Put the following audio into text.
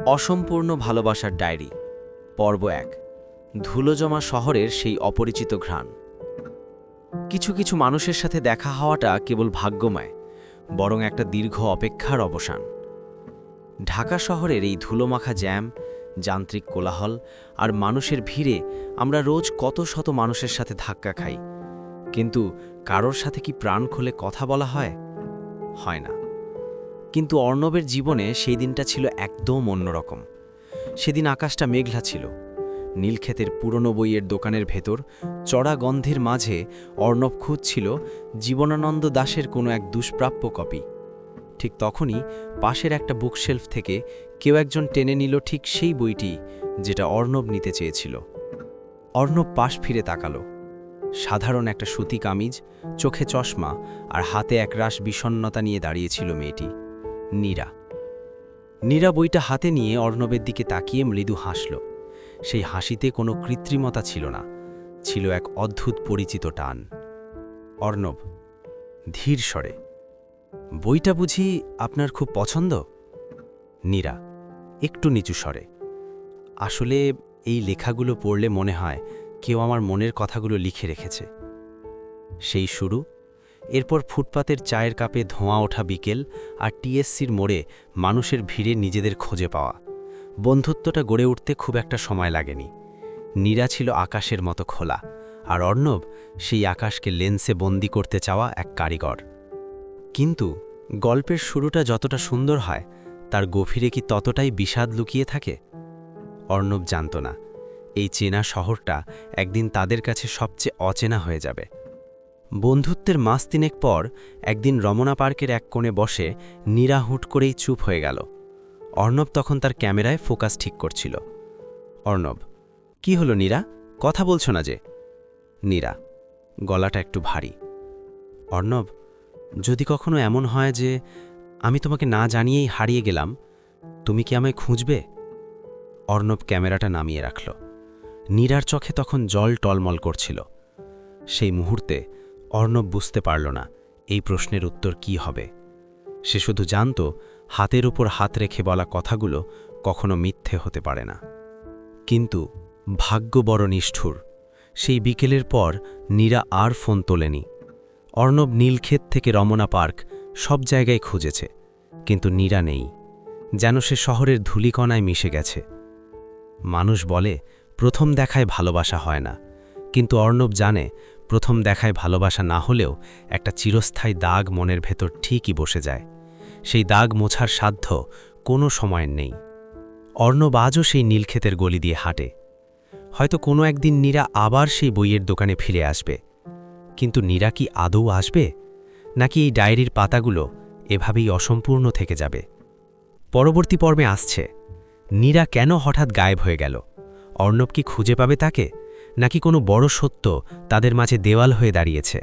অসম্পূর্ণ ভালোবাসার ডায়েরি পর্ব ১ ধুলোজমা শহরের সেই অপরিচিত ঘ্রাণ। কিছু কিছু মানুষের সাথে দেখা হওয়াটা কেবল ভাগ্যময়, বরং একটা দীর্ঘ অপেক্ষার অবসান। ঢাকা শহরের এই ধুলোমাখা জ্যাম, যান্ত্রিক কোলাহল আর মানুষের ভিড়ে আমরা রোজ কত শত মানুষের সাথে ধাক্কা খাই, কিন্তু কারোর সাথে কি প্রাণ খুলে কথা বলা হয়? হয় না। কিন্তু অর্ণবের জীবনে সেই দিনটা ছিল একদম অন্যরকম। সেদিন আকাশটা মেঘলা ছিল। নীলক্ষেতের পুরনো বইয়ের দোকানের ভেতর চড়া গন্ধের মাঝে অর্ণব খুঁজছিল জীবনানন্দ দাশের কোনো এক দুষ্প্রাপ্য কপি। ঠিক তখনই পাশের একটা বুকশেলফ থেকে কেউ একজন টেনে নিল ঠিক সেই বইটি যেটা অর্ণব নিতে চেয়েছিল। অর্ণব পাশ ফিরে তাকালো। সাধারণ একটা সুতি কামিজ, চোখে চশমা আর হাতে একরাশ বিষণ্ণতা নিয়ে দাঁড়িয়েছিল মেয়েটি, নীরা। নীরা বইটা হাতে নিয়ে অর্ণবের দিকে তাকিয়ে মৃদু হাসল। সেই হাসিতে কোনো কৃত্রিমতা ছিল না, ছিল এক অদ্ভুত পরিচিত টান। অর্ণব ধীর স্বরে, বইটা বুঝি আপনার খুব পছন্দ? নীরা একটু নিচু স্বরে, আসলে এই লেখাগুলো পড়লে মনে হয় কেউ আমার মনের কথাগুলো লিখে রেখেছে। সেই শুরু। এরপর ফুটপাতের চায়ের কাপে ধোঁয়া ওঠা বিকেল আর টিএসসির মোড়ে মানুষের ভিড়ে নিজেদের খুঁজে পাওয়া। বন্ধুত্বটা গড়ে উঠতে খুব একটা সময় লাগেনি। নীরা ছিল আকাশের মতো খোলা, আর অর্ণব সেই আকাশকে লেন্সে বন্দি করতে চাওয়া এক কারিগর। কিন্তু গল্পের শুরুটা যতটা সুন্দর হয়, তার গভীরে কি ততটাই বিষাদ লুকিয়ে থাকে? অর্ণব জানত না এই চেনা শহরটা একদিন তাদের কাছে সবচেয়ে অচেনা হয়ে যাবে। বন্ধুত্বের মাস তিনেক পর একদিন রমনা পার্কের এক কোণে বসে নীরা হুট করেই চুপ হয়ে গেল। অর্ণব তখন তার ক্যামেরায় ফোকাস ঠিক করছিল। অর্ণব, কি হলো নীরা, কথা বলছো না যে? নীরা গলাটা একটু ভারী, অর্ণব, যদি কখনো এমন হয় যে আমি তোমাকে না জানিয়েই হারিয়ে গেলাম, তুমি কি আমায় খুঁজবে? অর্ণব ক্যামেরাটা নামিয়ে রাখল। নীরার চোখে তখন জল টলমল করছিল। সেই মুহূর্তে অর্ণব বুঝতে পারল না এই প্রশ্নের উত্তর কি হবে। সে শুধু জানত হাতের উপর হাত রেখে বলা কথাগুলো কখনো মিথ্যে হতে পারে না। কিন্তু ভাগ্য বড় নিষ্ঠুর। সেই বিকেলের পর নীরা আর ফোন তোলেনি। অর্ণব নীলক্ষেত থেকে রমনা পার্ক সব জায়গায় খুঁজেছে, কিন্তু নীরা নেই, যেন সে শহরের ধূলিকণায় মিশে গেছে। মানুষ বলে প্রথম দেখায় ভালোবাসা হয় না, কিন্তু অর্ণব জানে প্রথম দেখায় ভালোবাসা না হলেও একটা চিরস্থায়ী দাগ মনের ভেতর ঠিকই বসে যায়। সেই দাগ মোছার সাধ্য কোনো সময়ের নেই। অর্ণব আজও সেই নীলক্ষেতের গলি দিয়ে হাঁটে। হয়তো কোনো একদিন নীরা আবার সেই বইয়ের দোকানে ফিরে আসবে, কিন্তু নীরা কি আদৌ আসবে, নাকি এই ডায়েরির পাতাগুলো এভাবেই অসম্পূর্ণ থেকে যাবে? পরবর্তী পর্বে আসছে নীরা কেন হঠাৎ গায়েব হয়ে গেল। অর্ণব কি খুঁজে পাবে তাকে, নাকি কোনো বড় সত্য তাদের মাঝে দেওয়াল হয়ে দাঁড়িয়েছে?